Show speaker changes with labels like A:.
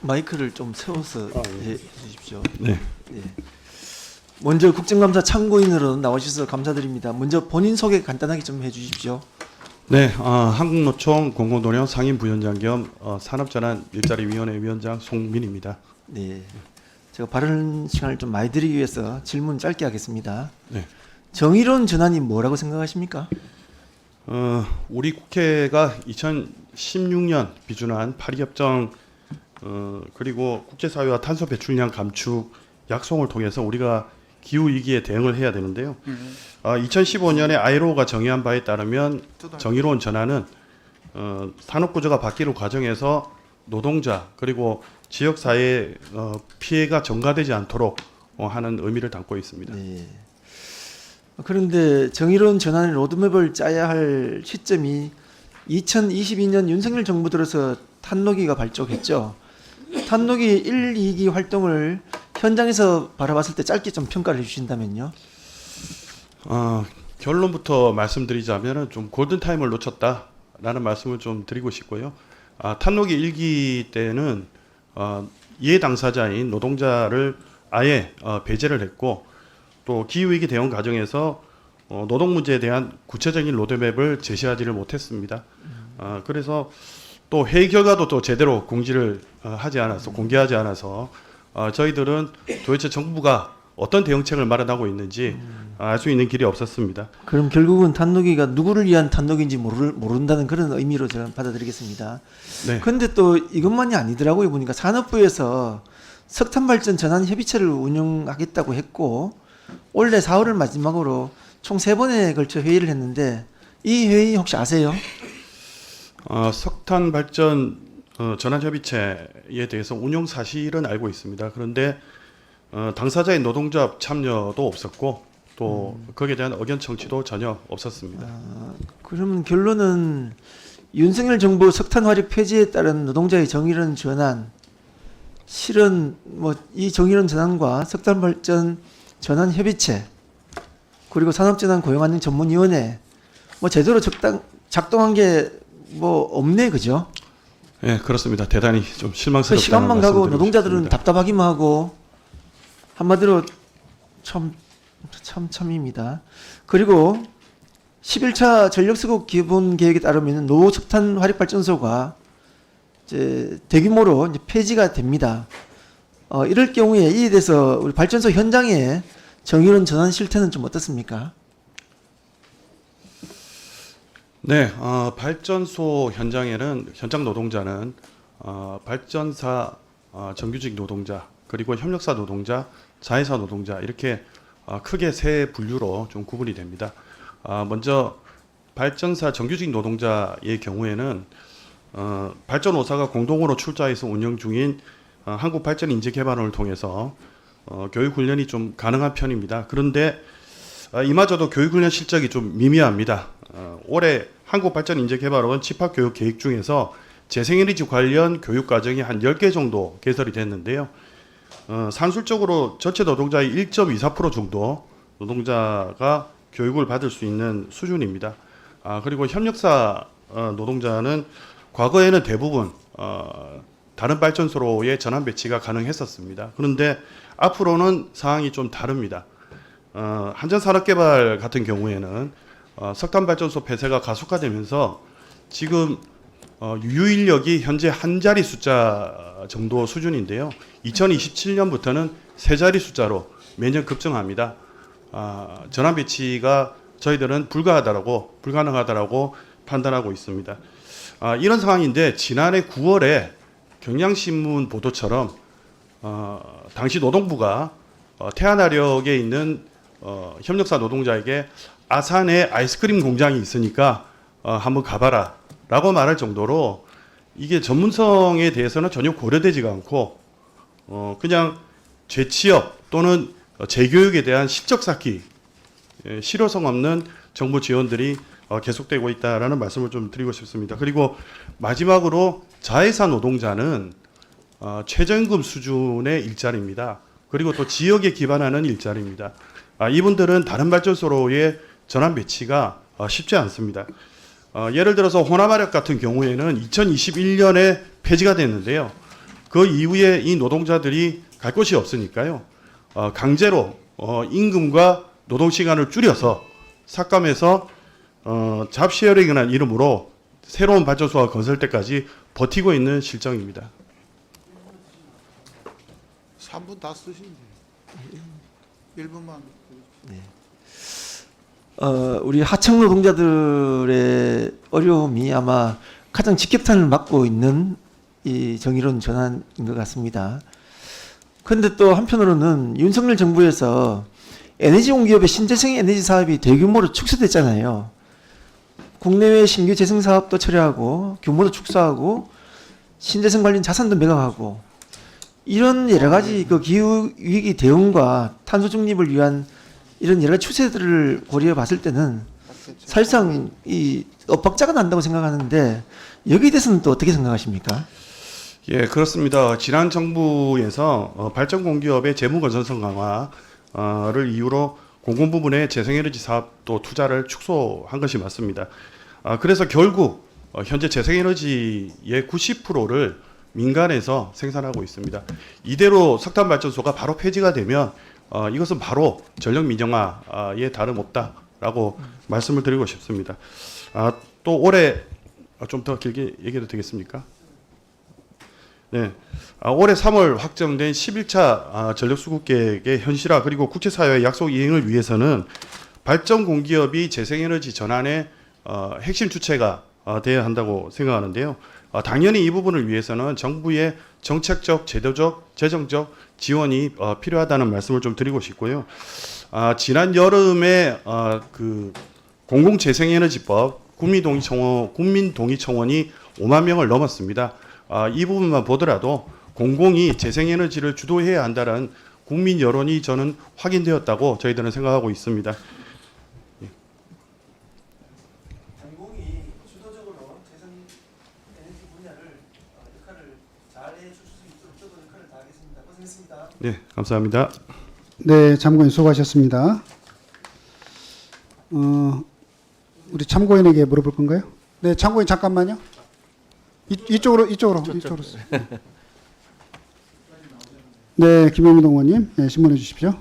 A: 마이크를 좀 세워서 해 주십시오.
B: 네.
A: 예. 먼저 국정감사 참고인으로 나오셔서 감사드립니다. 먼저 본인 소개 간단하게 좀 해주십시오.
B: 네, 한국노총 공공노령 상임부위원장 겸 산업전환 일자리위원회 위원장 송민입니다.
A: 네, 제가 발언 시간을 좀 많이 드리기 위해서 질문 짧게 하겠습니다.
B: 네.
A: 정의로운 전환이 뭐라고 생각하십니까?
B: 우리 국회가 2016년 비준한 파리협정 그리고 국제사회와 탄소 배출량 감축 약속을 통해서 우리가 기후 위기에 대응을 해야 되는데요. 2015년에 ILO가 정의한 바에 따르면 정의로운 전환은 산업 구조가 바뀌는 과정에서 노동자 그리고 지역 사회의 피해가 전가되지 않도록 하는 의미를 담고 있습니다.
A: 네. 그런데 정의로운 전환의 로드맵을 짜야 할 시점이 2022년 윤석열 정부 들어서 탄노기가 발족했죠. 탄노기 1, 2기 활동을 현장에서 바라봤을 때 짧게 좀 평가를 해주신다면요.
B: 결론부터 말씀드리자면은 좀 골든 타임을 놓쳤다라는 말씀을 좀 드리고 싶고요. 탄노기 1기 때는 이해 당사자인 노동자를 아예 배제를 했고 또 기후위기 대응 과정에서 노동 문제에 대한 구체적인 로드맵을 제시하지를 못했습니다. 그래서 또 회의 결과도 또 제대로 공개하지 않아서 저희들은 도대체 정부가 어떤 대응책을 마련하고 있는지 알 수 있는 길이 없었습니다.
A: 그럼 결국은 탄노기가 누구를 위한 탄노기인지 모른다는 그런 의미로 저는 받아들이겠습니다.
B: 네.
A: 그런데 또 이것만이 아니더라고요. 보니까 산업부에서 석탄발전 전환 협의체를 운영하겠다고 했고 올해 4월을 마지막으로 총 3번에 걸쳐 회의를 했는데 이 회의 혹시 아세요?
B: 석탄 발전 전환 협의체에 대해서 운영 사실은 알고 있습니다. 그런데 당사자인 노동조합 참여도 없었고 또 거기에 대한 의견 청취도 전혀 없었습니다.
A: 그러면 결론은 윤석열 정부 석탄 화력 폐지에 따른 노동자의 정의로운 전환, 실은 뭐 이 정의로운 전환과 석탄 발전 전환 협의체 그리고 산업전환 고용안정 전문위원회 뭐 제대로 작동한 게 뭐 없네, 그죠?
B: 네, 그렇습니다. 대단히 좀
A: 그
B: 실망스럽다는
A: 시간만 가고
B: 말씀드리고
A: 노동자들은
B: 싶습니다.
A: 답답하기만 하고 한마디로 참입니다. 그리고 11차 전력수급 기본 계획에 따르면 노석탄 화력발전소가 이제 대규모로 이제 폐지가 됩니다. 이럴 경우에 이에 대해서 우리 발전소 현장에 정의로운 전환 실태는 좀 어떻습니까?
B: 네, 발전소 현장에는 현장 노동자는 발전사 정규직 노동자 그리고 협력사 노동자, 자회사 노동자 이렇게 크게 세 분류로 좀 구분이 됩니다. 먼저 발전사 정규직 노동자의 경우에는 발전오사가 공동으로 출자해서 운영 중인 한국발전인재개발원을 통해서 교육훈련이 좀 가능한 편입니다. 그런데 이마저도 교육훈련 실적이 좀 미미합니다. 올해 한국발전인재개발원 집합교육 계획 중에서 재생에너지 관련 교육과정이 한 10개 정도 개설이 됐는데요. 산술적으로 전체 노동자의 1.24% 정도 노동자가 교육을 받을 수 있는 수준입니다. 그리고 협력사 노동자는 과거에는 대부분 다른 발전소로의 전환 배치가 가능했었습니다. 그런데 앞으로는 상황이 좀 다릅니다. 한전산업개발 같은 경우에는 석탄발전소 폐쇄가 가속화되면서 지금 유효인력이 현재 한 자리 숫자 정도 수준인데요. 2027년부터는 세 자리 숫자로 매년 급증합니다. 전환 배치가 저희들은 불가능하다라고 판단하고 있습니다. 이런 상황인데 지난해 9월에 경향신문 보도처럼 당시 노동부가 태안화력에 있는 협력사 노동자에게 아산에 아이스크림 공장이 있으니까 한번 가봐라 라고 말할 정도로 이게 전문성에 대해서는 전혀 고려되지가 않고 그냥 재취업 또는 재교육에 대한 실적 쌓기 실효성 없는 정부 지원들이 계속되고 있다라는 말씀을 좀 드리고 싶습니다. 그리고 마지막으로 자회사 노동자는 최저임금 수준의 일자리입니다. 그리고 또 지역에 기반하는 일자리입니다. 이분들은 다른 발전소로의 전환 배치가 쉽지 않습니다. 예를 들어서 호남화력 같은 경우에는 2021년에 폐지가 됐는데요. 그 이후에 이 노동자들이 갈 곳이 없으니까요. 강제로 임금과 노동 시간을 줄여서 삭감해서 잡시어링이라는 이름으로 새로운 발전소가 건설 때까지 버티고 있는 실정입니다.
C: 3분 다 쓰시면 돼요. 1분만.
A: 우리 하청 노동자들의 어려움이 아마 가장 직격탄을 맞고 있는 이 정의로운 전환인 것 같습니다. 그런데 또 한편으로는 윤석열 정부에서 에너지 공기업의 신재생 에너지 사업이 대규모로 축소됐잖아요. 국내외 신규 재생 사업도 철회하고 규모도 축소하고 신재생 관련 자산도 매각하고 이런 여러 가지 그 기후 위기 대응과 탄소 중립을 위한 이런 여러 추세들을 고려해 봤을 때는 사실상 이 엇박자가 난다고 생각하는데 여기에 대해서는 또 어떻게 생각하십니까?
B: 예, 그렇습니다. 지난 정부에서 발전 공기업의 재무 건전성 강화를 이유로 공공 부문의 재생에너지 사업도 투자를 축소한 것이 맞습니다. 그래서 결국 현재 재생에너지의 90%를 민간에서 생산하고 있습니다. 이대로 석탄 발전소가 바로 폐지가 되면 이것은 바로 전력 민영화에 다름없다라고 말씀을 드리고 싶습니다. 또 올해 좀 더 길게 얘기해도 되겠습니까? 네, 올해 3월 확정된 11차 전력수급 계획의 현실화 그리고 국제사회의 약속 이행을 위해서는 발전 공기업이 재생에너지 전환의 핵심 주체가 되어야 한다고 생각하는데요. 당연히 이 부분을 위해서는 정부의 정책적, 제도적, 재정적 지원이 필요하다는 말씀을 좀 드리고 싶고요. 지난 여름에 그 공공재생에너지법 국민동의청원이 5만 명을 넘었습니다. 이 부분만 보더라도 공공이 재생에너지를 주도해야 한다는 국민 여론이 저는 확인되었다고 저희들은 생각하고 있습니다.
A: 공공이 주도적으로 재생에너지 분야를 역할을 잘 해줄 수 있도록 저도 역할을 다하겠습니다. 고생했습니다.
B: 네, 감사합니다.
D: 네, 참고인 수고하셨습니다. 우리 참고인에게 물어볼 건가요? 네, 참고인 잠깐만요. 이쪽으로. 네, 김영민 동원님, 네, 신문해 주십시오.